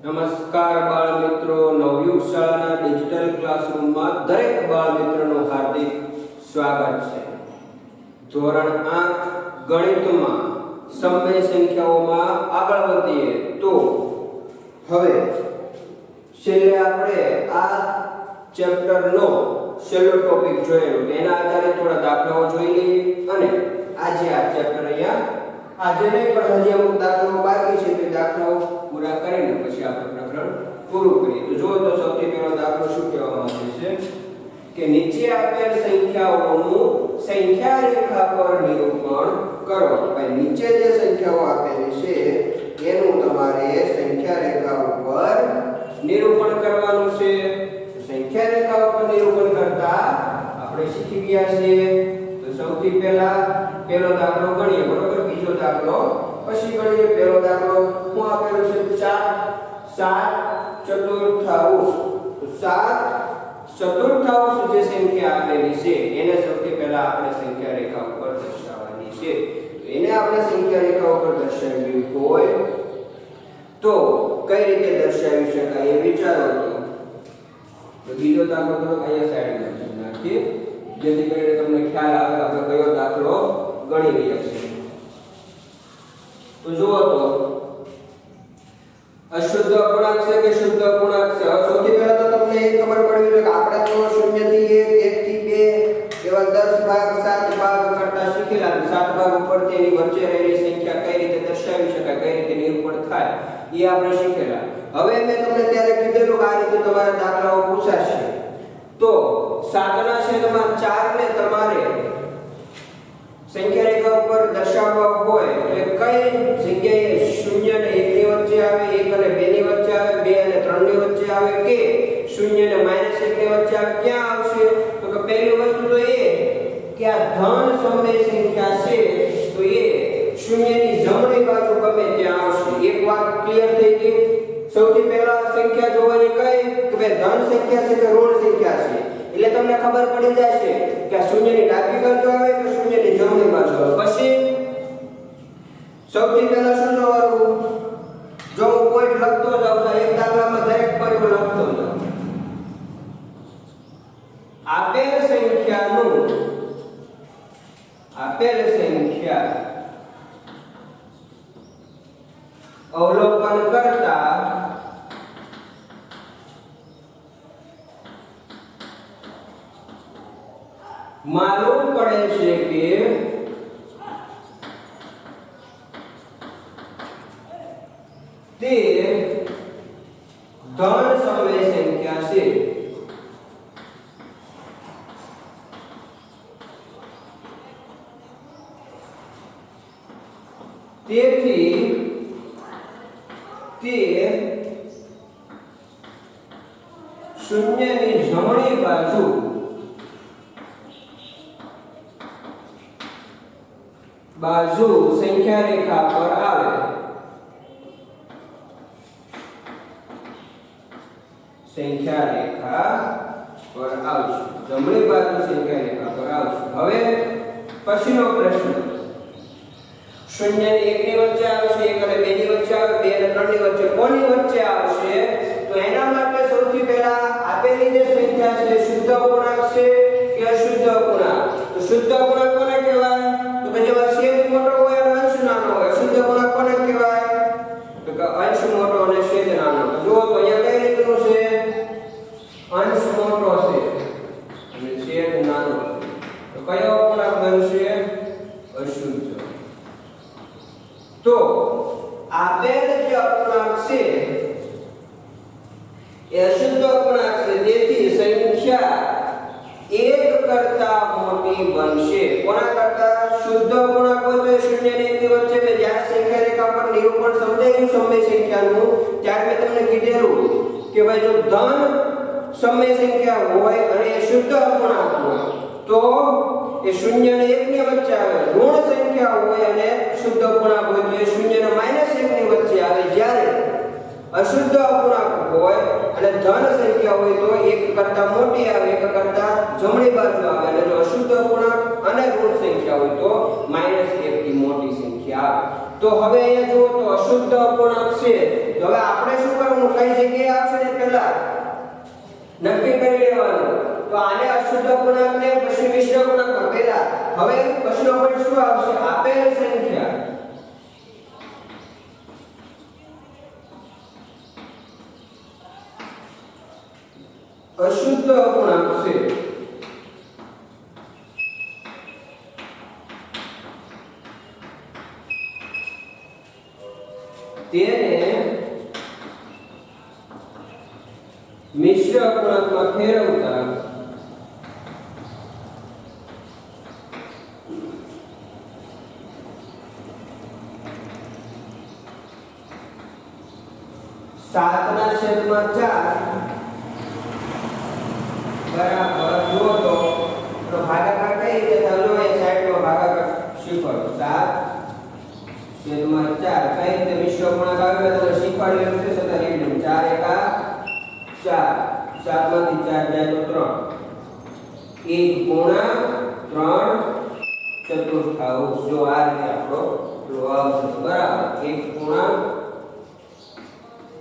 નમસ્કાર બાળ મિત્રો, નવયુગ શાળાના ડિજિટલ ક્લાસરૂમમાં દરેક બાળ મિત્રોનું હાર્દિક સ્વાગત છે. ધોરણ 8 ગણિતમાં સમય સંખ્યાઓમાં આગળ વધીએ તો હવે છેલ્લે આપણે આ ચેપ્ટરનો છેલ્લો ટોપિક જોયેલો, એના આધારે થોડા દાખલાઓ જોઈ લઈએ અને આજે આ ચેપ્ટર આજે નહીં પણ હજી અમુક દાખલાઓ બાકી છે તે દાખલાઓ પૂરા કરીને પછી આપણે પ્રકરણ પૂરું કરીએ. તો જો તો સૌથી પહેલો દાખલો શું કહેવામાં આવે છે કે નીચે આપેલ સંખ્યાઓનું સંખ્યા રેખા પર નિરૂપણ કરો. ભાઈ નીચે જે સંખ્યાઓ આપેલી છે એનું તમારે સંખ્યા રેખા ઉપર નિરૂપણ કરવાનું છે. સંખ્યા રેખા ઉપર નિરૂપણ કરતા આપણે શીખી ગયા છીએ. તો સૌથી પહેલા પહેલો દાખલો ગણીએ, બરોબર? બીજો દાખલો પછી ગણીએ. પહેલો દાખલો શું આપેલો છે? 7 ચતુર્થાંશ. તો 7 ચતુર્થાંશ જે સંખ્યા આપેલી છે એને સૌથી પહેલા આપણે સંખ્યા રેખા ઉપર દર્શાવવાની છે. તો એને આપણે સંખ્યા રેખા ઉપર દર્શાવવી હોય તો કઈ રીતે દર્શાવી શકાય એ વિચારો. તો બીજો દાખલો તો અહીંયા સાઈડમાં નાખીએ જેથી કરીને તમને ખ્યાલ આવે આપણે કયો દાખલો ગણી રહ્યા છીએ. તો જુઓ તો અશુદ્ધ અપૂર્ણાંક છે કે શુદ્ધ અપૂર્ણાંક છે. સૌથી પહેલા તો તમને એ ખબર પડવી જોઈએ કે આપણે તો 0 થી 1 1 થી 2 એવા 10 ભાગ 7 ભાગ કરતા શીખેલા. 7 ભાગ ઉપર તેની વચ્ચે રહેલી સંખ્યા કઈ રીતે દર્શાવી શકાય, કઈ રીતે નિરૂપણ થાય એ આપણે શીખેલા. હવે મેં તમને ત્યારે કીધેલું કે આ રીતે તમારા દાખલાઓ પૂછાશે. તો 7 ના છેદમાં 4 ને તમારે સંખ્યા રેખા ઉપર દર્શાવવા હોય તો કઈ જગ્યાએ 0 અને 1 ની વચ્ચે આવે, 1 અને 2 ની વચ્ચે આવે, 2 અને 3 ની વચ્ચે આવે કે 0 અને -1 ની વચ્ચે આવે? ક્યાં આવશે? તો કે પહેલી વસ્તુ તો એ કે આ ધન સમય સંખ્યા છે તો એ 0 ની જમણી બાજુ ગમે ત્યાં આવશે. એક વાત ક્લિયર થઈ ગઈ. સૌથી પહેલા સંખ્યા જોવાની કઈ કે ભાઈ ધન સંખ્યા છે કે ઋણ સંખ્યા છે, એટલે તમને ખબર પડી જશે કે આ 0 ની ડાબી બાજુ આવે કે 0 ની જમણી બાજુ આવે. પછી સૌથી પહેલા શું જોવાનું? જો હું પોઈન્ટ લખતો જાઉં તો એક દાખલામાં દરેક પોઈન્ટ લખતો જાઉં. આપેલ સંખ્યા અવલોકન કરતા માલુમ પડે છે કે તે ધન સમય સંખ્યા છે. તેથી તે 0 ની જમણી બાજુ સંખ્યા રેખા પર આવે. સંખ્યા રેખા પર આવશે, જમણી બાજુ સંખ્યા રેખા પર આવશે. હવે પછીનો પ્રશ્ન, 0 અને 1 ની વચ્ચે આવશે, 1 અને 2 ની વચ્ચે આવે, 2 અને 3 ની વચ્ચે કોની વચ્ચે આવશે? તો એના માટે સૌથી પહેલા આપેલી જે સંખ્યા છે શુદ્ધ અપૂર્ણાંક છે કે અશુદ્ધ અપૂર્ણાંક? તો શુદ્ધ અપૂર્ણાંક કોને કહેવાય? તો કે જેમાં છેદ મોટો હોય અને અંશ નાનો હોય. શુદ્ધ અપૂર્ણાંક કોને કહેવાય? તો કે અંશ મોટો અને છેદ નાનો. જુઓ તો અહીંયા કઈ રીતનું છે? અંશ મોટો છે અને છેદ નાનો. તો કયો અપૂર્ણાંક બનશે? અશુદ્ધ. તો આપેલ જે અપૂર્ણાંક છે એ અશુદ્ધ અપૂર્ણાંક છે. તેથી સંખ્યા 1 કરતા મોટી બનશે. કોના કરતા? શુદ્ધ અપૂર્ણાંક હોય તો 0 અને 1 ની વચ્ચે મેં જ્યારે સંખ્યા રેખા પર નિરૂપણ સમજાયું સમય સંખ્યાનું ત્યારે મેં તમને કીધેલું કે ભાઈ જો ધન સમય સંખ્યા હોય અને એ શુદ્ધ અપૂર્ણાંક હોય તો એ 0 અને 1 ની વચ્ચે આવે. ઋણ સંખ્યા હોય અને શુદ્ધ અપૂર્ણાંક હોય તો એ 0 અને -1 ની વચ્ચે આવે. જ્યારે અશુદ્ધ અપૂર્ણાંક હોય અને ધન સંખ્યા હોય તો 1 કરતા મોટી આવે, 1 કરતા જમણી બાજુ આવે. અને જો અશુદ્ધ અપૂર્ણાંક અને ઋણ સંખ્યા હોય તો -1 થી મોટી સંખ્યા સંખ્યા તો હવે અહીંયા જુઓ તો અશુદ્ધ અપૂર્ણાંક છે તો હવે આપણે શું કરવું કઈ જગ્યાએ આવશે ને પહેલા નક્કી કરી લેવાનું તો આને અશુદ્ધ અપૂર્ણાંક ને પછી મિશ્ર અપૂર્ણાંક પહેલા હવે પ્રશ્ન પોઈન્ટ શું આવશે આપેલ સંખ્યા અશુદ્ધ અપૂર્ણાંક છે તેને મિશ્ર અપૂર્ણાંકમાં ફેરવતા સાતના છેદમાં 4 બરાબર જો તો ભાગાકાર કઈ રીતે થયો એ સાઈડમાં ભાગાકાર શીખવાડો 7 છેદમાં 4 કઈ રીતે મિશ્ર અપૂર્ણાંક આવે તો શીખવાડેલું છે છતાં રેન્ડમ 4 એકા 4 7 માંથી 4 જાય તો 3 1 ગુણા 3 ચતુર્થાંશ જો આ રીતે આપણો આવશે બરાબર 1 ગુણા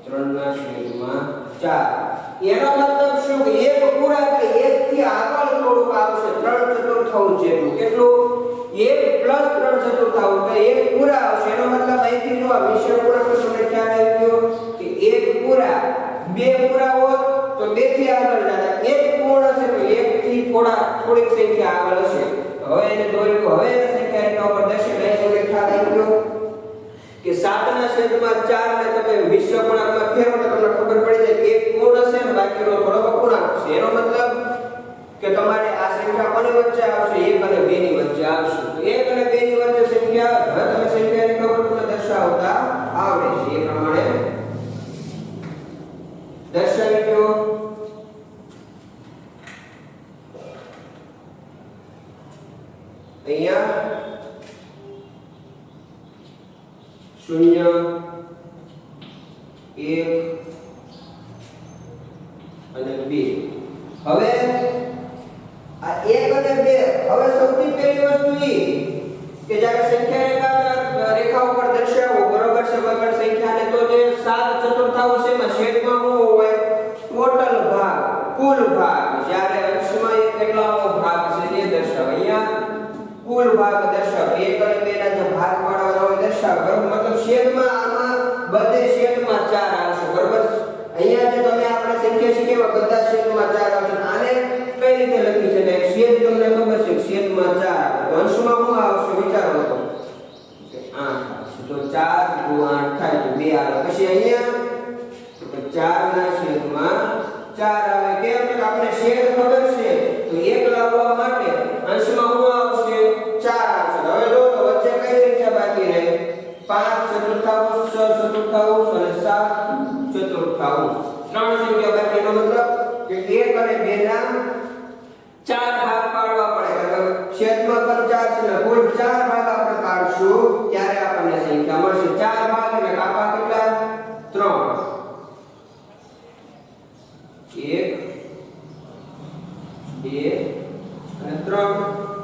3 ના છેદમાં 4 એનો મતલબ શું કે એક પૂરા એટલે 1 થી આગળ થોડુંક આવશે 3 ચતુર્થાંશ જેટલું કેટલું 1 પ્લસ 3 ચતુર્થાંશ તો 1 પૂરા આવશે એનો મતલબ અહીંથી જો આ મિશ્ર પૂર્ણાંક તમને ખ્યાલ આવી ગયો કે 1 પૂરા 2 પૂરા હોત તો 2 થી આગળ જતા 1 પૂર્ણ છે તો 1 થી થોડીક સંખ્યા આગળ હશે હવે એને દોર્યું હવે એ સંખ્યા એના ઉપર દર્શન અહીં તમને ખ્યાલ આવી ગયો કે 7 ના છેદમાં 4 ને તમે મિશ્ર અપૂર્ણાંકમાં ફેરવો તો તમને ખબર પડી જાય કે એક પૂર્ણ છે ને બાકીનો થોડો અપૂર્ણાંક છે એનો મતલબ કે તમારે આ સંખ્યા કોની વચ્ચે આવશે 1 અને 2 ની વચ્ચે આવશે તો 1 અને 2 ની વચ્ચે સંખ્યા હવે તમે સંખ્યાની ખબર તમને દર્શાવતા આવડે છે એ પ્રમાણે દર્શાવી દો અહીંયા 0 1 અને 2 હવે આ 1 અને 2 હવે સૌથી પહેલી વસ્તુ એ કે જ્યારે સંખ્યા રેખા ઉપર દર્શાવો બરોબર છે કોઈ પણ સંખ્યાને તો જે 7 ચતુર્થાંશ છે એમાં છેદમાં શું હોય ટોટલ ભાગ કુલ ભાગ જ્યારે અંશમાં એ કેટલામો ભાગ છે એ દર્શાવો અહીંયા કુલ ભાગ દર્શાવો 1 અને 2 ના જે ભાગ પાડવાના હોય દર્શાવો બરોબર મતલબ છેદમાં આમાં બધે છેદમાં 4 આવશે બરોબર અહીંયા જે તમે આપણે સંખ્યા શીખ્યા બધા છેદમાં 4 આવશે આને કઈ રીતે લખી શકાય છેદ તમને ખબર છે છેદમાં 4 તો અંશમાં શું આવશે વિચારો તો 8 આવશે તો 4 * 8 થાય તો 2 આવે પછી અહીંયા તો 4 ના છેદમાં 4 આવે કેમ કે આપણે છેદ ખબર છે તો 1 લાવવા માટે અંશમાં શું આવશે 4 આવશે હવે જો તો વચ્ચે કઈ સંખ્યા બાકી રહે 5 ચતુર્થાંશ 6 ચતુર્થાંશ અને 7 ચતુર્થાંશ ત્રણ સંખ્યા બાકી એનો મતલબ કે 1 અને 2 ના 4 ભાગ પાડવા પડે એટલે છેદમાં પણ 4 છે ને કુલ 4 ભાગ આપણે પાડશું ત્યારે આપણને સંખ્યા મળશે 4 ભાગ એટલે કાપા કેટલા 3 1 2 અને 3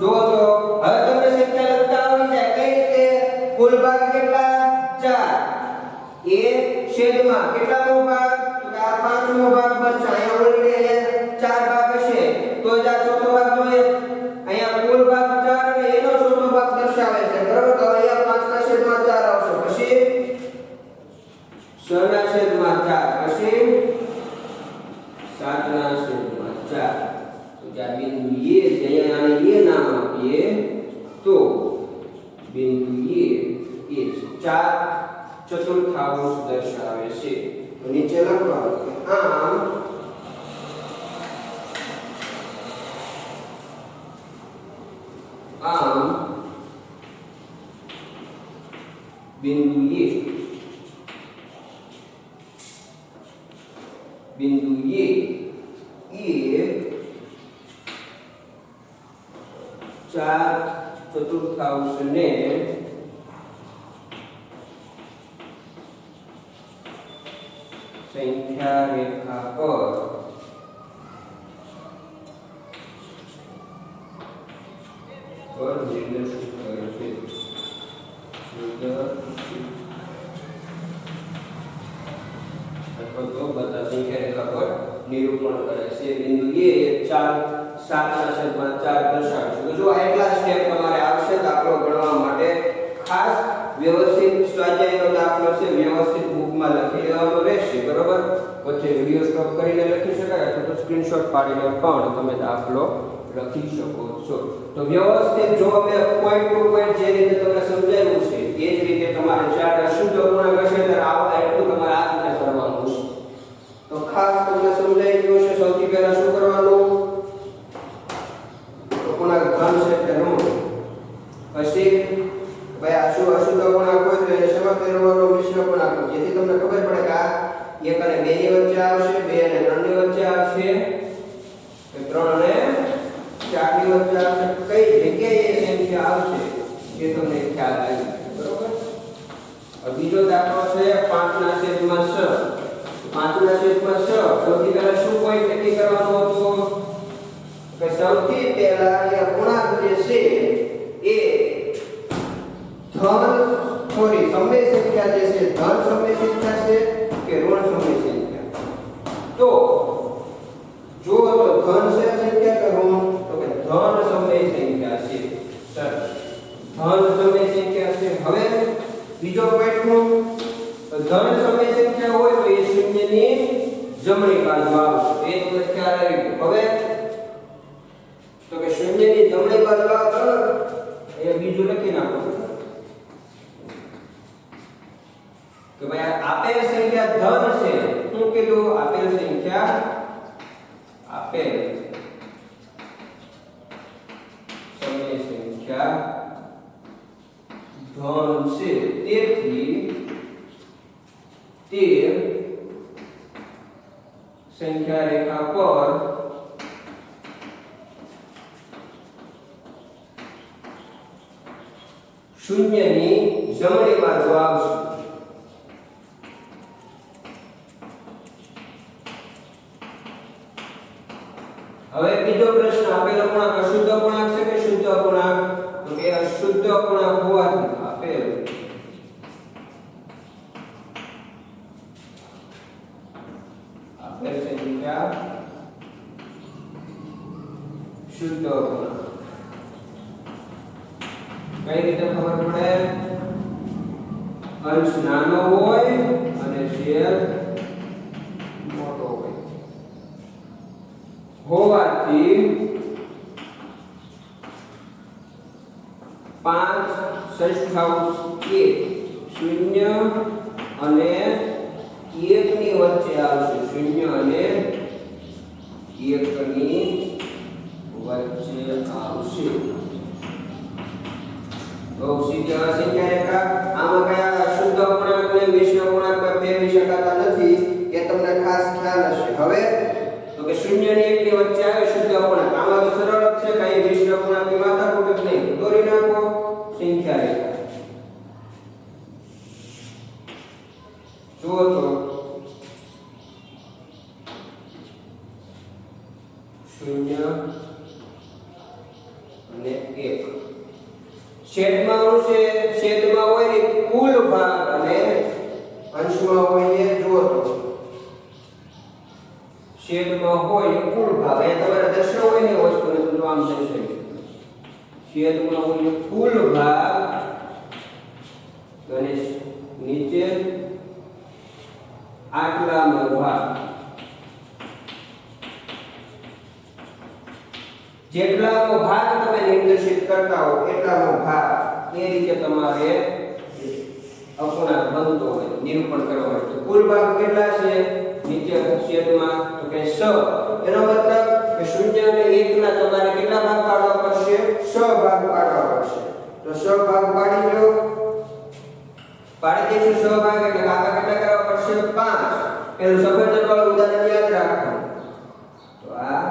જો તો હવે તમને સંખ્યા લખતા આવડી જાય કઈ રીતે કુલ ભાગ કેટલા 4 એ છેદમાં કેટલામો ભાગ તો આ પાંચમો ભાગ બનશે અહીંયા ઓલરેડી અહીંયા 4 ભાગ હશે તો જ આ ચોથો ભાગ જોઈએ અહીંયા કુલ ભાગ 4 અને એનો ચોથો ભાગ દર્શાવે છે બરોબર તો અહીંયા 5 ના છેદમાં 4 આવશે પછી 6 ના છેદમાં 4 પછી 7 ના છેદમાં 4 તો જ્યાં બિંદુ એ છે અહીંયા આને એ નામ આપીએ તો બિંદુ એ છે 4 ચતુર્થાંશ દર્શાવે છે તો નીચે લખવાનું કે આમ બિંદુ એ 4 ચતુર્થાંશ ને સંખ્યા રેખા પર નિર્દેશિત કરે છે तो बता संख्या रेखा पर निरूपण करे છે બિંદુ એ 4 7/4 દર્શાવશે તો જો આટલા સ્ટેપ તમારે આવશે દાખલો ગણવા માટે ખાસ વ્યવસ્થિત સ્વાધ્યાયનો દાખલો છે વ્યવસ્થિત બુકમાં લખી લેવાનો રહેશે બરોબર પછી વિડિયો સ્ટોપ કરીને લખી શકાય અથવા તો સ્ક્રીનશોટ પાડીને પણ તમે દાખલો લખી શકો છો તો વ્યવસ્થિત જો મેં પોઈન્ટ ટુ પોઈન્ટ જે રીતે તમને સમજાવ્યું છે એ જ રીતે તમારે જ્યારે અશુદ્ધ અપૂર્ણાંક હશે ત્યારે આવા એટલું તમારે આ રીતે કરવાનું છે તો ખાસ તમને સમજાઈ ગયું છે સૌથી પહેલા શું કરવાનું અપૂર્ણાંક ધન છે કે ઋણ પછી ભાઈ આ શું અશુદ્ધ અપૂર્ણાંક હોય તો એને શેમાં ફેરવવાનો મિશ્ર અપૂર્ણાંક જેથી તમને ખબર પડે કે આ 1 અને 2 ની વચ્ચે આવશે 2 અને 3 ની વચ્ચે આવશે 3 અને 4 ની વચ્ચે આવશે કઈ જગ્યાએ એ સંખ્યા આવશે એ તમને ખ્યાલ આવી બરોબર બીજો દાખલો છે 5/6 5/6 સૌથી પહેલા શું પોઈન્ટ નક્કી કરવાનો હતો કે સૌથી પહેલા એ અપૂર્ણાંક જે છે એ ધન સમય સંખ્યા જે છે ધન સમય સંખ્યા છે કે ઋણ સમય સંખ્યા તો જો તો ધન સંખ્યા કે ઋણ તો કે ધન સમય સંખ્યા છે સર ધન સમય સંખ્યા છે હવે બીજો પોઈન્ટ નું ધન સમય સંખ્યા હોય તો એ શૂન્યની જમણી બાજુ આવશે એ તમને ખ્યાલ આવી ગયો હવે તો કે શૂન્યની જમણી બાજુ આવે એ બીજું લખી નાખો કે ભાઈ આપેલ સંખ્યા ધન છે શું કીધું આપેલ સંખ્યા આપેલ સમય સંખ્યા ધન છે તેથી તે સંખ્યા રેખા પર શૂન્યની જમણી બાજુ આવશે હવે બીજો પ્રશ્ન આપેલ અપૂર્ણાંક અશુદ્ધ અપૂર્ણાંક છે કે શુદ્ધ અપૂર્ણાંક તો કે અશુદ્ધ અપૂર્ણાંક હોવાથી આપેલ સંખ્યા શુદ્ધ અપૂર્ણાંક કઈ રીતે ખબર પડે અંશ નાનો હોય અને છેદ મોટો હોય હોવાથી 5/6 શૂન્ય અને 1 ની વચ્ચે આવશે 0 અને 1 ની વચ્ચે આવશે તો સીધા સંખ્યા રેખા આમાં કયા અશુદ્ધ અપૂર્ણાંક ને મિશ્ર અપૂર્ણાંક પર ફેરવી શકાતા નથી એ તમને ખાસ ખ્યાલ હશે હવે તો કે 0 અને 1 ની વચ્ચે આવે શુદ્ધ અપૂર્ણાંક આમાં તો સરળ જ છે કઈ મિશ્ર અપૂર્ણાંક ની માથાકૂટ જ નહીં દોરી નાખો સંખ્યા રેખા જુઓ તો 0 અને 1 છેદમાં આવશે છેદમાં હોય ને કુલ ભાગ અને અંશમાં હોય એ જુઓ તો છેદમાં હોય કુલ ભાગ એ તમારે દર્શાવવો હોય ને વસ્તુને તો આમ દર્શાવી છેદમાં હોય કુલ ભાગ અને નીચે આટલાનો ભાગ જેટલાનો ભાગ તમે નિર્દેશિત કરતા હો એટલાનો ભાગ એ રીતે તમારે અપૂર્ણાંક બનતો હોય નિરૂપણ કરવા માટે કુલ ભાગ કેટલા છે નીચે છેદમાં તો કે 6 એનો મતલબ કે 0 અને 1 ના તમારે કેટલા ભાગ પાડવા પડશે 6 ભાગ પાડવા પડશે તો 6 ભાગ પાડી લો પાડી દેશું 6 ભાગ એટલે ભાગ કેટલા કરવા પડશે 5 પેલું સફેદ વાળું ઉદાહરણ યાદ રાખો તો આ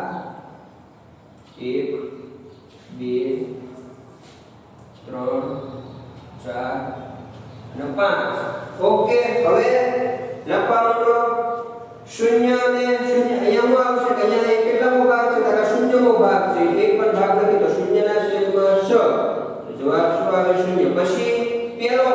1 2 3 4 અને 5 ઓકે હવે લખવાનું 0 અને 0 અહીંયા આવશે કે અહીંયા કેટલામો ભાગ છે તો 0મો ભાગ છે એક પણ ભાગ નથી તો 0 ના છેદમાં 6 જવાબ શું આવે 0 પછી પેલો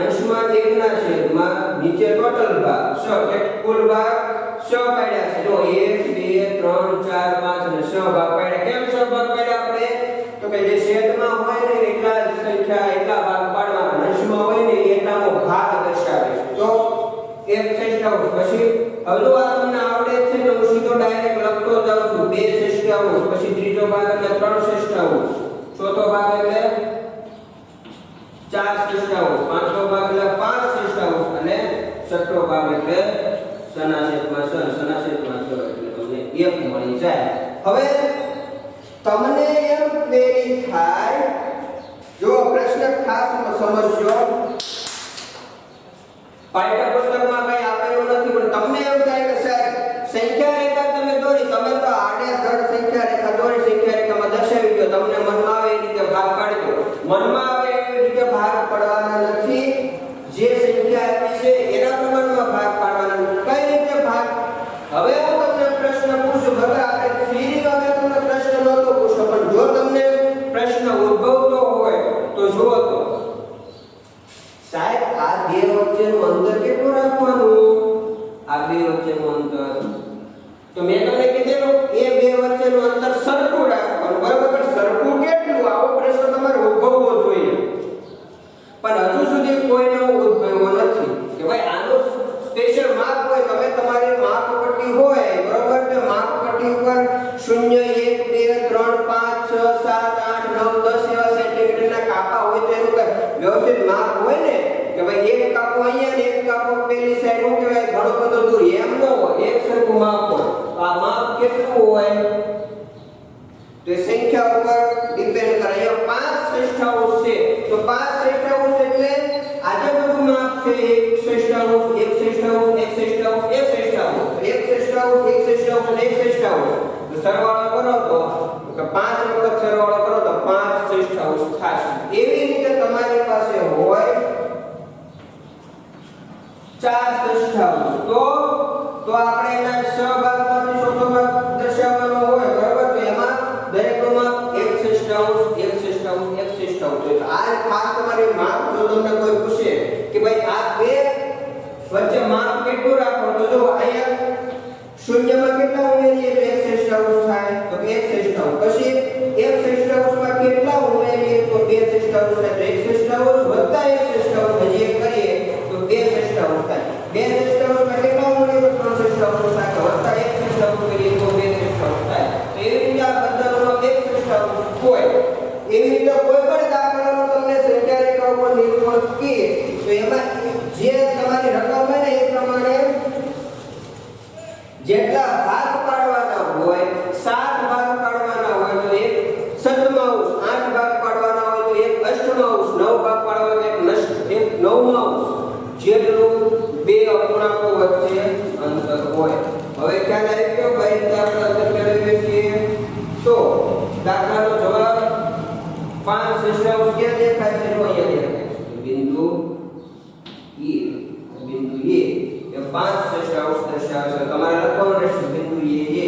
અંશમાં 1 ના છેદમાં નીચે ટોટલ ભાગ સ કે કુલ ભાગ સ પાડ્યા છે જો 1 2 3 4 5 અને સ ભાગ પાડ્યા કેમ સ ભાગ પાડ્યા આપણે તો કે જે છેદમાં હોય ને એટલા સંખ્યા એટલા ભાગ પાડવાના અંશમાં હોય ને એટલાનો ભાગ દર્શાવે છે તો 1 6 પછી હવે જો આ તમને આવડે છે તો હું સીધો ડાયરેક્ટ લખતો જાઉં છું 2 6 પછી ત્રીજો ભાગ એટલે 3 6 ચોથો ભાગ એટલે 4 6 પાંચમો ભાગ એટલે 5 6 અને છઠ્ઠો ભાગ એટલે સના છેદમાં સ એટલે તમને 1 મળી જાય હવે તમને એમ ક્વેરી થાય જો પ્રશ્ન ખાસ સમજજો પાઠ્યપુસ્તકમાં કઈ આપેલું નથી પણ તમને એમ થાય કે સાહેબ સંખ્યા રેખા તમે દોરી તમે તો આડેધડ સંખ્યા રેખા દોરી સંખ્યા રેખામાં દર્શાવી દો તમને મનમાં આવે એ રીતે ભાગ પાડી દો મનમાં આવે એ રીતે ભાગ પાડવાના નથી જે સંખ્યા આપી છે એના પ્રમાણમાં ભાગ પાડવાના કઈ રીતે ભાગ હવે હું તમને પ્રશ્ન પૂછું ભલે આપણે થિયરીમાં મેં તમને પ્રશ્ન નહોતો પૂછ્યો પણ જો તમને પ્રશ્ન ઉદ્ભવતો હોય તો જુઓ તો સાહેબ આ બે વચ્ચેનું અંતર કેટલું રાખવાનું આ બે વચ્ચેનું અંતર તો મેં તમને કીધેલું એ બે વચ્ચેનું અંતર સરખું રાખવાનું બરાબર સરખું કેટલું આવો પ્રશ્ન તમારે ઉદ્ભવવો જોઈએ પણ હજુ સુધી કોઈનો ઉદ્ભવ્યો નથી કે ભાઈ આનો સ્પેશિયલ માપ હોય તમે તમારી માપ પટ્ટી હોય બરાબર તે માપ પટ્ટી ઉપર 0 1 2 3 5 6 7 8 9 10 એવા સેન્ટીમીટરના કાપા હોય તો એનું વ્યવસ્થિત માપ હોય ને કે ભાઈ એક કાપો અહીંયા ને એક કાપો પેલી સાઈડ હું કહેવાય ઘણો બધો દૂર એમ ન હોય એક સરખું માપ હોય તો આ માપ કેટલું હોય તો સંખ્યા ઉપર ડિપેન્ડ કરે અહીંયા 5 6 છે તો 5 6 એટલે આજે બધું માપ છે 1 6 1 6 1 6 1 6 તો સરવાળો કરો તો કે 5 વખત સરવાળો કરો તો 5 6 થશે એવી રીતે તમારી પાસે હોય 4 6 તો આપણે એના સહભાગમાંથી ચોથો ભાગ દર્શાવવાનો હોય બરાબર તો એમાં દરેકનો માપ 1 6 1 6 તો આ ખાસ તમારી માપ જો તમને કોઈ પૂછે કે ભાઈ આ બે વચ્ચે માપ કેટલું રાખો તો જો અહીંયા શૂન્યમાં કેટલા ઉમેરીએ તો 1 6 થાય તો 1 6 પછી 1 6 માં કેટલા ઉમેરીએ તો 2 6 થાય તો 1 6 વત્તા 1 6 હજી એક કરીએ તો 2 6 થાય 2 6 માં કેટલા ઉમેરીએ તો 3 6 થાય તો વત્તા 1 6 કરીએ તો 2 6 થાય તો એવી રીતે આ બધાનો 1 6 હોય એવી રીતે કોઈ પણ દાખલામાં તમને સંખ્યા રેખા ઉપર નિરૂપણ કીએ તો એમાં જે તમારી રકમ હોય ને એ પ્રમાણે જેટલા ભાગ પાડવાના હોય 7 ભાગ પાડવાના હોય તો એક સદમાંશ 8 ભાગ પાડવાના હોય તો એક અષ્ટમાંશ 9 ભાગ પાડવાના એક નવમાંશ જેટલું બે અપૂર્ણાંકો વચ્ચે અંતર હોય હવે ખ્યાલ આવી ગયો કઈ રીતે આપણે અંતર મેળવીએ છીએ તો દાખલાનો જવાબ 5 6 ક્યાં દેખાય છે તો અહીંયા દેખાય છે બિંદુ એ એ 5 6 દર્શાવે છે તમારે લખવાનું રહેશે બિંદુ એ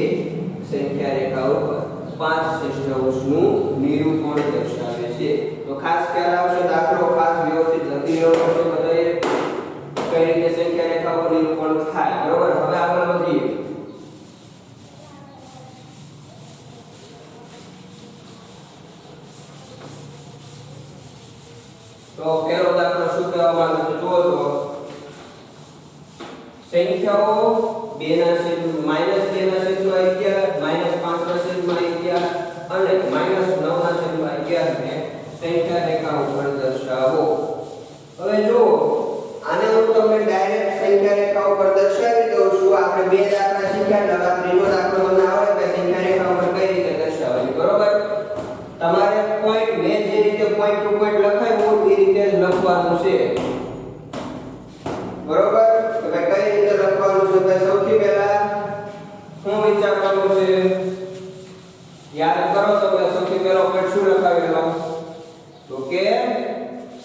સંખ્યા રેખા ઉપર 5 6 નું નિરૂપણ દર્શાવે છે તો ખાસ ખ્યાલ આવશે દાખલો ખાસ વ્યવસ્થિત લખી લેવો પડશે બધાએ કઈ રીતે સંખ્યા રેખા ઉપર નિરૂપણ થાય બરોબર હવે આગળ વધીએ તો પહેલો દાખલો શું કહેવા માંગે છે જુઓ તો સંખ્યાઓ 2 ના છેદમાં -2 ના છેદમાં 11 -5 ના છેદમાં 11 અને -9 ના છેદમાં 11 ને સંખ્યા રેખા ઉપર દર્શાવો હવે જો આને હું તમને ડાયરેક્ટ સંખ્યા રેખા ઉપર દર્શાવી દઉં છું આપણે બે દાખલા શીખ્યા હતા ત્રીજો દાખલો મને આવડે કે સંખ્યા રેખા ઉપર કઈ રીતે દર્શાવવાની બરોબર તમારે પોઈન્ટ મેં જે રીતે પોઈન્ટ ટુ પોઈન્ટ લખાયું એ રીતે જ લખવાનું છે બરોબર તો કઈ રીતે લખવાનું છે તો સૌથી પહેલા હું વિચારવાનું છે યાદ કરો તો સૌથી પહેલો પોઈન્ટ શું લખાવેલો તો કે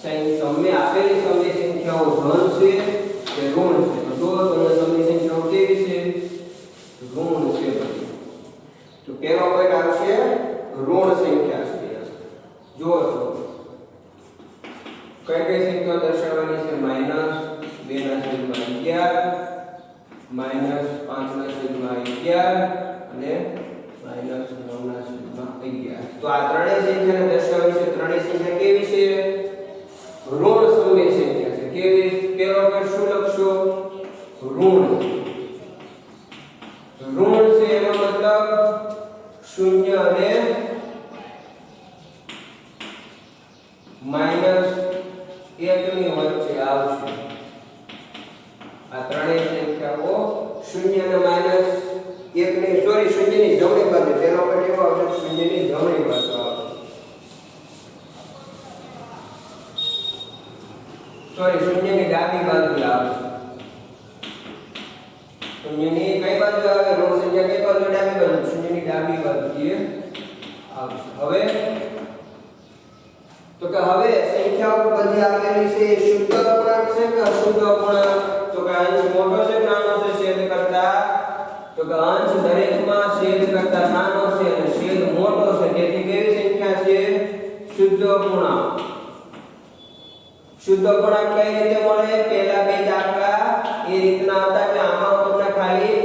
સમય આપેલી સમય સંખ્યાઓ ધન છે કે ઋણ છે તો જો તમને સમય સંખ્યાઓ કેવી છે ઋણ છે તો પહેલો પોઈન્ટ આવશે ઋણ સંખ્યા છે જો કઈ કઈ સંખ્યાઓ દર્શાવવાની છે -2/11 -5/11 અને -9/11. તો આ ત્રણેય સંખ્યાને દર્શાવવી છે. ત્રણેય સંખ્યા કેવી છે? ઋણ સમય સંખ્યા છે. કેવી? પેલો અક્ષર શું લખશો? ઋણ. ઋણ છે એનો મતલબ 0 અને -1 ની વચ્ચે આવશે. આ ત્રણેય સંખ્યાઓ 0 અને -1 ની સોરી 0 ની જમણી બાજુ. તેનો પણ કેવો આવશે? 0 ની જમણી બાજુ આવશે. સોરી 0 ની ડાબી બાજુ આવશે. 0 ની કઈ બાજુ આવે? ઋણ સંખ્યા કઈ બાજુ? ડાબી બાજુ. 0 ની ડાબી બાજુએ આવશે. હવે તો કે હવે સંખ્યાઓ બધી આપેલી છે શુદ્ધ અપૂર્ણાંક છે કે અશુદ્ધ અપૂર્ણાંક? તો કે અંશ મોટો છે નાનો છે છેદ કરતા? તો કે અંશ દરેકમાં છેદ કરતા નાનો છે અને છેદ મોટો છે. તેથી કેવી સંખ્યા છે? શુદ્ધ અપૂર્ણાંક. શુદ્ધ અપૂર્ણાંક કઈ રીતે મળે? પહેલા બે દાખલા એ રીતના હતા એટલે આમાં તમને ખાલી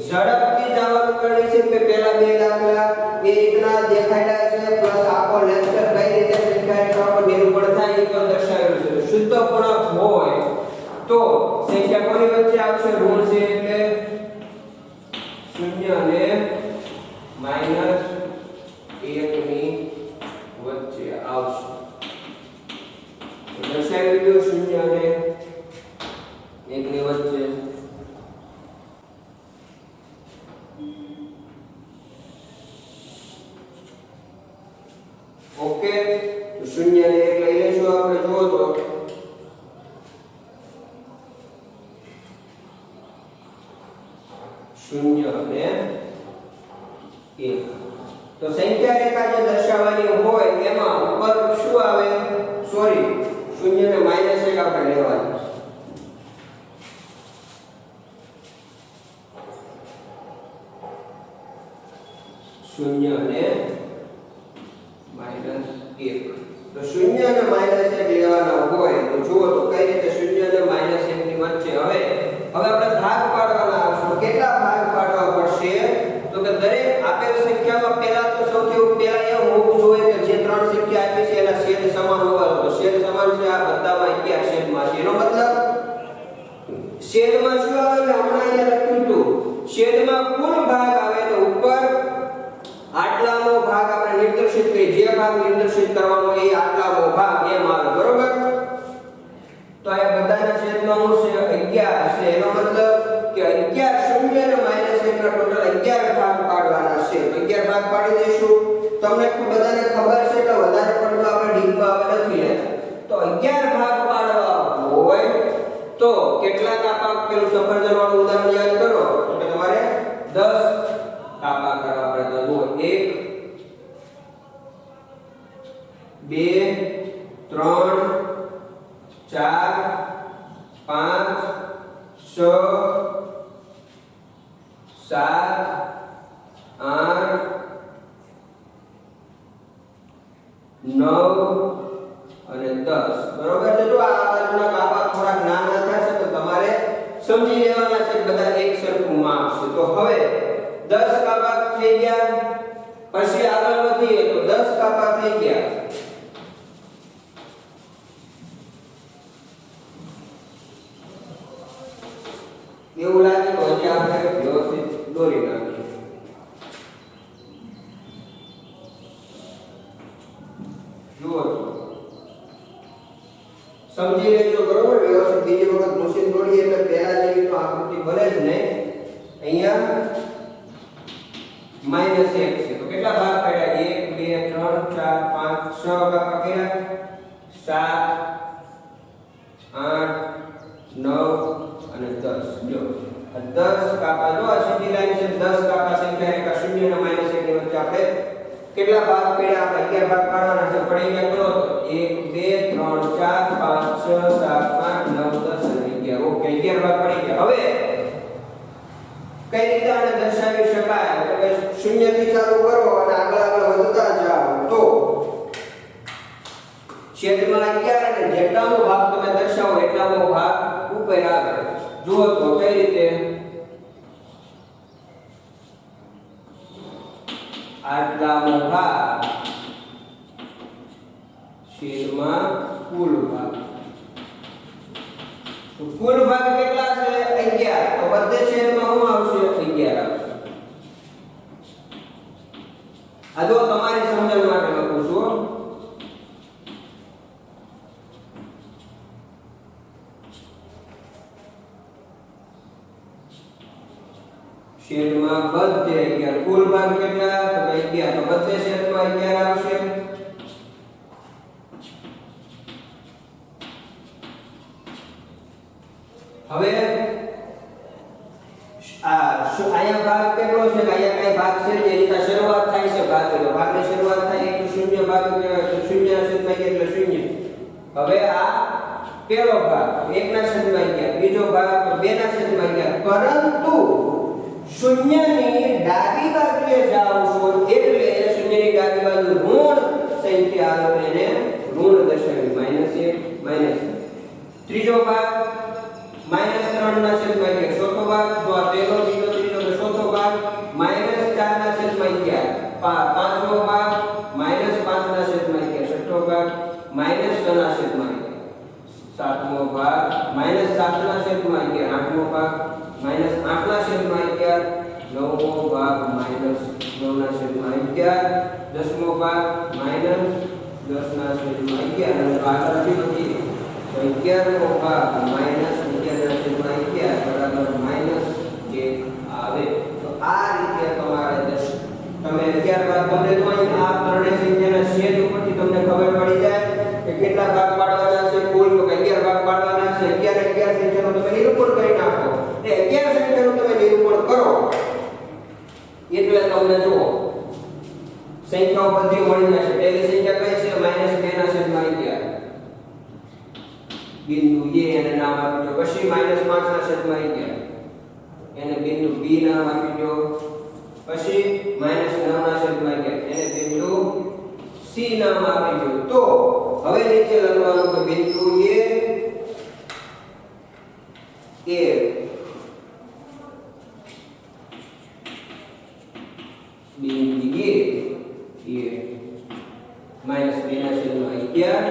ઝડપથી જવાનું કરણી છે કે પહેલા બે દાખલા એ રીતના દેખાડ્યા છે પ્લસ આખો લેક્ચર કઈ રીતે સંખ્યા પર નિરૂપણ થાય એ પણ દર્શાવેલું છે. શુદ્ધ અપૂર્ણાંક હોય તો સંખ્યા કોની વચ્ચે આવશે? ઋણ છે એટલે 0 અને -1 ની વચ્ચે આવશે. દર્શાવી દીધું 0 અને 1 ની વચ્ચે. ઓકે, તો 0 અને 1 લઈ લેશું આપણે. જુઓ તો 0 અને 1. તો સંખ્યા રેખા જે દર્શાવવાની હોય એમાં ઉપર શું આવે? સોરી 0 અને -1 આપણે લેવાનું છે. 0 અને -1. તો 0 અને -1 લેવાના હોય તો જુઓ તો કઈ રીતે 0 અને -1 ની વચ્ચે. હવે આપણે ભાગ પાડવાના આવશે. કેટલા ભાગ પાડવા પડશે? તો કે દરેક આપેલ સંખ્યામાં પહેલા તો સૌથી પહેલા એ હોવું જોઈએ કે જે ત્રણ સંખ્યા આપી છે એના છેદ સમાન હોવા જોઈએ. છેદ સમાન છે આ બધામાં 11 છેદમાં છે. એનો મતલબ છેદમાં શું આવે? હમણાં અહીંયા લખ્યું હતું છેદમાં કુલ ભાગ આવે તો ઉપર આટલાનો ભાગ આપણે નિર્દેશિત કરીએ. જે ભાગ નિર્દેશિત કરવાનો એ આટલાનો ભાગ એમ આવે. બરોબર? તો આ બધાના છેદમાં શું છે? 11 છે. એનો મતલબ કે 11 0 અને -1 ના ટોટલ 11 ભાગ પાડવાના છે. તો 11 ભાગ પાડી દઈશું. તમને બધાને ખબર છે કે વધારે પડતો આપણે ડીપમાં આવે નથી લેતા. તો 11 ભાગ પાડવા હોય તો કેટલા કાપા? પેલું સફરજન વાળું ઉદાહરણ યાદ કરો તો તમારે 10 કાપા કરવા પડે. તો જુઓ 1 2 3 4 5 6 7 8 9 અને 10. બરોબર છે? જો આ બાજુના કાપા થોડાક નાના થશે તો તમારે સમજી લેવાના છે કે બધા એક સરખું માપ છે. તો હવે 10 કાપા થઈ ગયા. પછી આગળ વધીએ તો 10 કાપા થઈ ગયા. એવું લાગે તો હજી આપણે વ્યવસ્થિત દોરી નાખીએ. જુઓ સમજી લેજો. બરોબર? વ્યવસ્થિત બીજી વખત મશીન દોરીએ એટલે પહેલા જેવી તો આકૃતિ બને જ નહીં. અહીંયા -1 છે. તો કેટલા ભાગ પડ્યા? 1 2 3 4 5 6 કાપા કર્યા. 7 8 9 અને 10. જો 10 કાપા. જો આ સીધી લાઈન છે. 10 કાપા સંખ્યા રેખા 0 અને -1 ની વચ્ચે આપણે કેટલા ભાગ પડ્યા? આપણે 11 ભાગ પાડવાના છે. પડી ગયા કરો તો 1 2 3 4 5 6 7 8 9 10 અને 11. ઓકે, 11 ભાગ પડી ગયા. હવે કઈ રીતે આને દર્શાવી શકાય? તો કે 0 થી ચાલુ કરો અને આગળ વધતા જાઓ તો છેદમાં 11 અને જેટલાનો ભાગ તમે દર્શાવો એટલામો ભાગ ઉપર આવે. જુઓ તો કઈ રીતે આટલામો ભાગ છેદમાં કુલ ભાગ. તો કુલ ભાગ કેટલા છે 11. તો બધે છેદમાં શું આવશે 11 આવશે. આ જો તમારી સમજણ માટે લખું છું. છેદમાં બધે 11. કુલ ભાગ કેટલા તો 11. તો બધે છેદમાં 11 આવશે. હવે આયા ભાગ કેટલો છે કે આયા કઈ ભાગ છે જે રીતે શરૂઆત થાય છે ભાગની શરૂઆત થાય એટલે શૂન્ય ભાગ કહેવાય. તો શૂન્ય છેદમાં 11 એટલે શૂન્ય. હવે આ પહેલો ભાગ 1 ના છેદમાં 11, બીજો ભાગ તો 2 ના છેદમાં 11. પરંતુ શૂન્યની ડાબી બાજુએ જાઓ છો એટલે શૂન્યની ડાબી બાજુ ઋણ સંખ્યા આવે એને ઋણ દર્શાવી -1 -1. ત્રીજો ભાગ -3 ના છેદમાં 11. ચોથો ભાગ જો આ પહેલો બીજો ત્રીજો તો ચોથો ભાગ -4 ના છેદમાં 11. પાંચમો ભાગ -5 ના છેદમાં 11. છઠ્ઠો ભાગ -6 ના છેદમાં 11. સાતમો ભાગ -7 ના છેદમાં 11. આઠમો ભાગ -8 ના છેદમાં 11. નવમો ભાગ -9 ના છેદમાં 11. દસમો ભાગ -10 ના છેદમાં 11. અને આગળથી બધી 11મો ભાગ -11 ના છેદમાં 11 બરાબર -1 આવે. તો આ રીતે તમારે તમે 11 ભાગ તમને તો આ ત્રણેય સંખ્યાના છેદ ઉપરથી તમને ખબર પડી જાય કે કેટલા ભાગ પાડવાના છે. કુલ તો 11 ભાગ પાડવાના છે. 11 સંખ્યાનું તમે નિરૂપણ કરી નાખો. એ 11 સંખ્યાનું તમે નિરૂપણ કરો એટલે તમને જુઓ સંખ્યાઓ બધી મળી જશે. પહેલી સંખ્યા કઈ છે -2 ના છેદમાં 11. બિંદુ A એને નામ આપી દો. પછી -5 ના છેદમાં 11 એને બિંદુ B નામ આપી દો. પછી -9 ના છેદમાં 11 એને બિંદુ C નામ આપી દો. તો હવે નીચે લખવાનું કે બિંદુ A બિંદુ A -2 ના છેદમાં 11.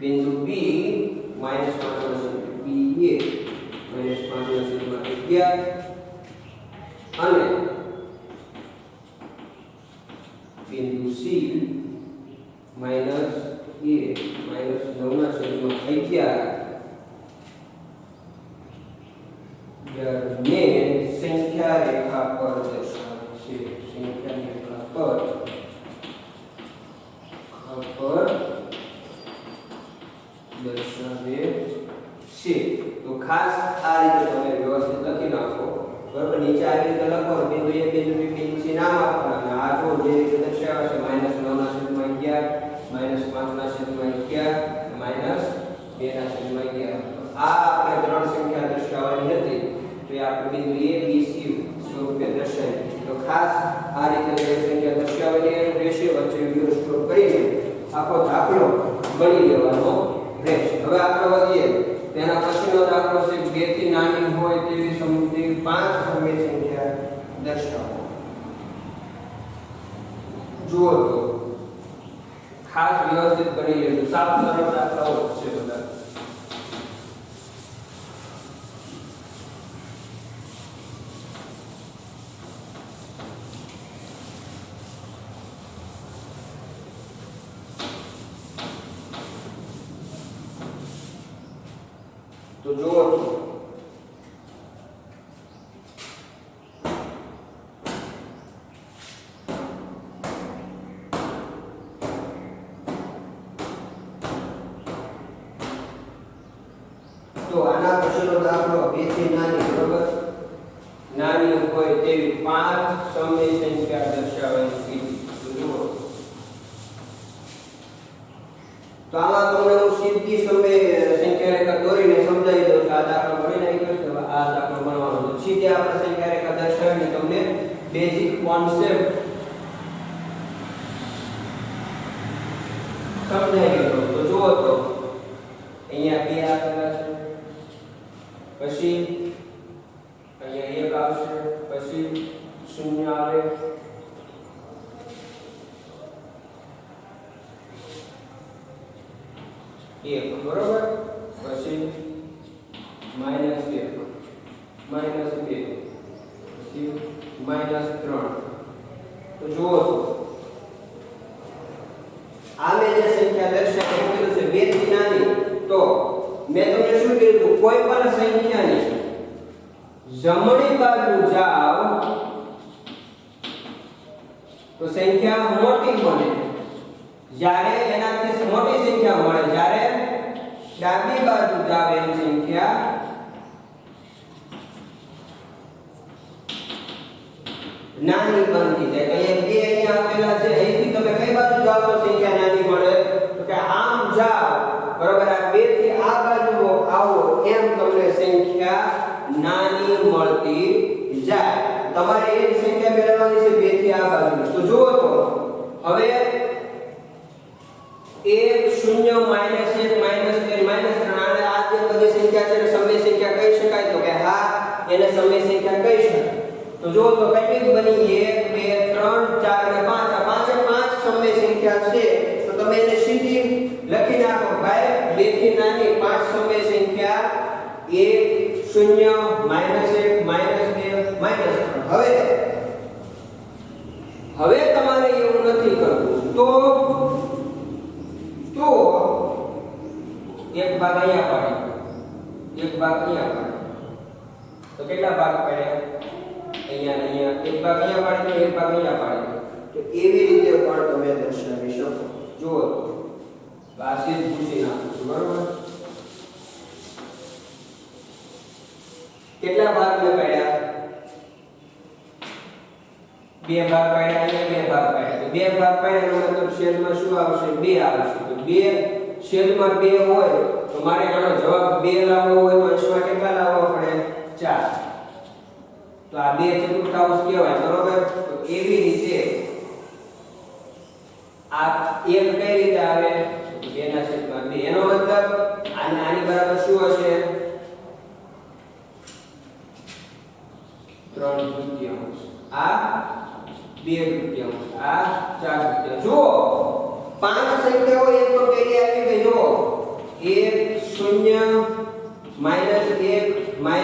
બિંદુ B -5 ના છેદમાં BA -5 ના છેદમાં 11. અને બિંદુ C -A -9 ના છેદમાં 11 ને સંખ્યા રેખા પર દર્શાવે છે. સંખ્યા રેખા પર દર્શાવે છે. તો ખાસ આ રીતે તમે વ્યવસ્થિત લખી નાખો. બરાબર. નીચે આવી રીતે લખો બિંદુ A બિંદુ B બિંદુ C નામ આપવાના. આ જો જે રીતે દર્શાવે છે -9 ના છેદમાં 11 -5 ના છેદમાં 11 -2 ના છેદમાં 11. આ આપણે ત્રણ સંખ્યા દર્શાવવાની હતી. તો એ આપણે બિંદુ A B C સ્વરૂપે દર્શાવી. તો ખાસ આ રીતે જે સંખ્યા દર્શાવવાની રહેશે વચ્ચે વિડિયો સ્ટોપ કરીને આખો દાખલો ગણી લેવાનો રહેશે. હવે આપણે વધીએ. તેના પછીનો દાખલો છે 2 થી નાની હોય તેવી સમૂહની 5 સમય સંખ્યા દર્શાવો. જુઓ તો ખાસ વ્યવસ્થિત કરી લેજો. સાત સરળ દાખલાઓ છે બધા. તો જુઓ તો આના પછીનો દાખલો 2 થી નાની. બરોબર. નાની હોય તેવી 5 સમય સંખ્યા દર્શાવવાની કીધી. તો જુઓ તો આમાં તમને હું સીધી સમય સંખ્યા રેખા દોરીને સમજાવી દઉં. આ દાખલો ગણી નાખ્યો છે. આ દાખલો ગણવાનો છે. સીધી આપણે સંખ્યા રેખા દર્શાવીને તમને બેઝિક કોન્સેપ્ટ 1 બરોબર પછી -1 -2 પછી -3 તો જુઓ આ મેં જે સંખ્યા દર્શાવી કીધું છે 2 થી નાની તો મેં તમને શું કીધું કોઈ પણ સંખ્યાની જમણી બાજુ જાવ તો સંખ્યા મોટી બને જ્યારે એનાથી મોટી સંખ્યા મળે જ્યારે ડાબી બાજુ જાવ એની સંખ્યા નાની બનતી જાય તો એ બે અહીંયા આપેલા છે અહીંથી તમે કઈ બાજુ જાવ તો સંખ્યા નાની મળે તો કે આમ જાવ બરોબર આ 2 થી આ બાજુ આવો એમ તમને સંખ્યા નાની મળતી જાય તમારે એક સંખ્યા મેળવવાની છે 2 થી આ બાજુ તો જુઓ તો હવે 1 0 -1 -2 -3 અને આ જે બધી સંખ્યા છે એને સમય સંખ્યા કહી શકાય તો કે હા એને સમય સંખ્યા કહી શકાય તો જો તો કેટલી બની 1 2 3 4 અને 5 આ પાંચે પાંચ સમય સંખ્યા છે તો તમે એને સીધી લખી નાખો ભાઈ 2 થી નાની પાંચ સમય સંખ્યા 1 0 -1 -2 -3 હવે તમારે એવું નથી કરવું તો એક ભાગ અહીંયા પાડી એક ભાગ અહીંયા પાડી તો કેટલા ભાગ પડ્યા અહીંયા એક ભાગ અહીંયા પાડી એક ભાગ અહીંયા પાડી તો એવી રીતે પણ તમે દર્શાવી શકો જુઓ બાસી પૂછી નાખો બરોબર કેટલા ભાગ મેં પાડ્યા બે ભાગ પાડ્યા અને બે ભાગ પાડ્યા તો બે ભાગ પાડ્યા એનો મતલબ છેદમાં શું આવશે 2 આવશે તો 2 છેદમાં 2 હોય તો મારે આનો જવાબ 2 લાવવો હોય તો અંશમાં કેટલા લાવવા પડે 4 તો આ 2 ચતુર્થાંશ કહેવાય બરોબર તો એવી રીતે આ 1 કઈ રીતે આવે 2/2 એનો મતલબ આની બરાબર શું હશે 3/2 આ 2/2 આ 4/2 જુઓ પાંચ સંખ્યાઓ એક તો પેલી આવી ગઈ જો 1 0 -1 -2 -3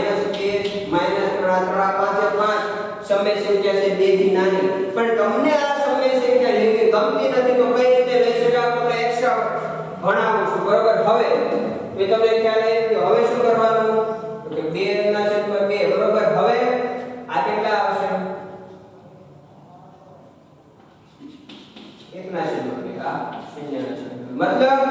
પાંચે પાંચ સમય સંખ્યા છે 2 થી નાની પણ તમને આ સમય સંખ્યા લેવી ગમતી નથી તો કઈ રીતે લઈ શકાય આપણે એક્સ્ટ્રા ભણાવું છું બરોબર હવે એ તમને ખ્યાલ આવ્યો હવે શું કરવાનું તો કે 2/2 બરોબર હવે આ કેટલા આવશે 1/2 આ 0/2 મતલબ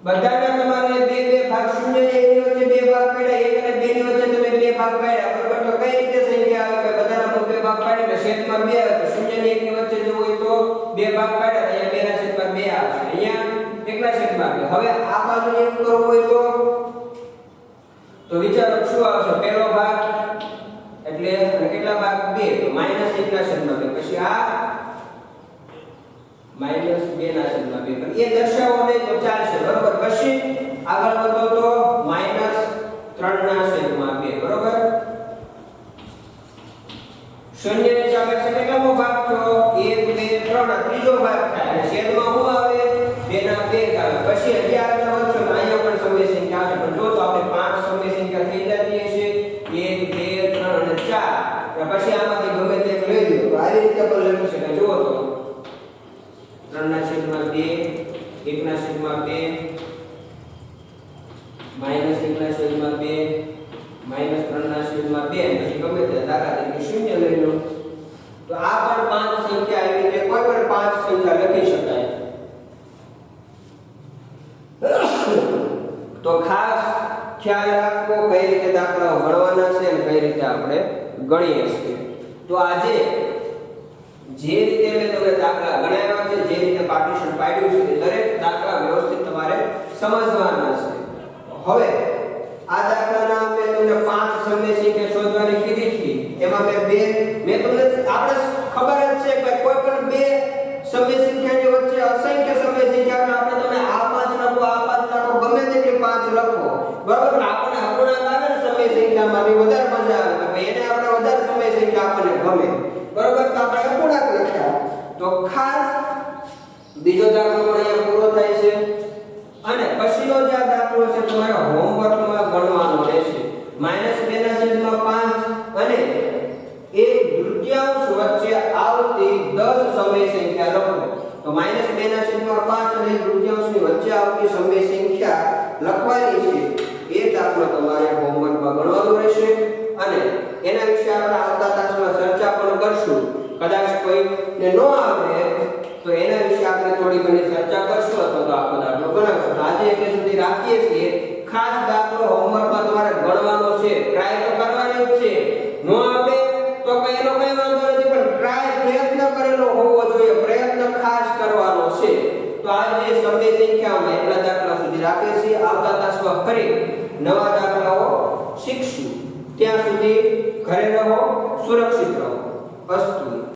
બધાના તમારે બે ભાગ 0 ને 1 ની વચ્ચે બે ભાગ પાડ્યા 1 અને 2 ની વચ્ચે તમે બે ભાગ પાડ્યા બરોબર તો કઈ રીતે સંખ્યા આવે કે બધાના બે ભાગ પાડીને છેદમાં 2 આવે તો 0 ને 1 ની વચ્ચે જો હોય તો બે ભાગ પાડ્યા અહીંયા 2/2 આવશે અહીંયા 1/2 હવે આ બાજુ એમ કરવું હોય તો વિચારો શું આવશે પહેલો ભાગ એટલે કેટલા ભાગ 2 તો -1/2 પછી આ -2/2 પણ એ દર્શાવો નહીં તો ચાલશે બરોબર પછી આગળ વધો તો -3/2 બરોબર શૂન્ય ની સામે કેટલામો ભાગ થયો 1 2 3 ત્રીજો ભાગ થાય અને છેદમાં શું આવે 2/2 આવે પછી હજી આગળ વધશો તો અહીંયા પણ સમય સંખ્યા આવશે પણ જો તો આપણે પાંચ સમય સંખ્યા થઈ જતી હશે 1 2 3 અને 4 પછી આમાંથી ગમે તે લઈ લો તો આવી રીતે પણ લખી શકાય જુઓ તો 3/2 1/2 -1/2 પછી ગમે તે દાખલા તરીકે શૂન્ય લઈ લો તો આ પણ પાંચ સંખ્યા આવી રીતે કોઈ પણ પાંચ સંખ્યા લખી શકાય તો ખાસ ખ્યાલ રાખવો કઈ રીતે દાખલાઓ ગણવાના છે અને કઈ રીતે આપણે ગણીએ છીએ તો આજે જે રીતે મેં તમને દાખલા ગણાવ્યા છે જે રીતે પાર્ટીશન પાડ્યું છે દરેક દાખલા વ્યવસ્થિત તમારે સમજવાના છે હવે આ દાખલાના મેં તમને પાંચ સમય સંખ્યા શોધવાની કીધી હતી એમાં મેં તમને આપણે ખબર જ છે કે કોઈ પણ બે સમય સંખ્યાની વચ્ચે અસંખ્ય સમય સંખ્યા આપણે તમે આ પાંચ લખો ગમે તેટલી પાંચ લખો બરાબર ને આપણે અપૂર્ણાંક આવે ને સમય સંખ્યામાં વધારે મજા આવે કે એને આપણે વધારે સમય સંખ્યા આપણને ગમે બરાબર તો આપણે અપૂર્ણાંક લખ્યા તો ખાસ બીજો દાખલો પણ અહીંયા પૂરો થાય છે અને આવતી સમય સંખ્યા લખવાની છે એ દાખલો તમારે હોમવર્કમાં ગણવાનો રહેશે અને એના વિશે આપણે આવતા તાસમાં ચર્ચા પણ કરશું. કદાચ કોઈને ન આવડે તો એના વિશે આપણે થોડી ઘણી ચર્ચા કરશું અથવા તો આખો દાખલો બનાવશું. આજે એટલે સુધી રાખીએ છીએ. ખાસ દાખલો હોમવર્કમાં તમારે ગણવાનો છે. ટ્રાય તો કરવાની જ છે. ન આવડે તો કઈનો કઈ વાંધો નથી, પણ ટ્રાય પ્રયત્ન કરેલો હોવો જોઈએ. પ્રયત્ન ખાસ કરવાનો છે. તો આજે સમય સંખ્યામાં એટલા દાખલા સુધી રાખીએ છીએ. આવતા તાસમાં ફરી નવા દાખલાઓ શીખશું. ત્યાં સુધી ઘરે રહો, સુરક્ષિત રહો. અસ્તુ.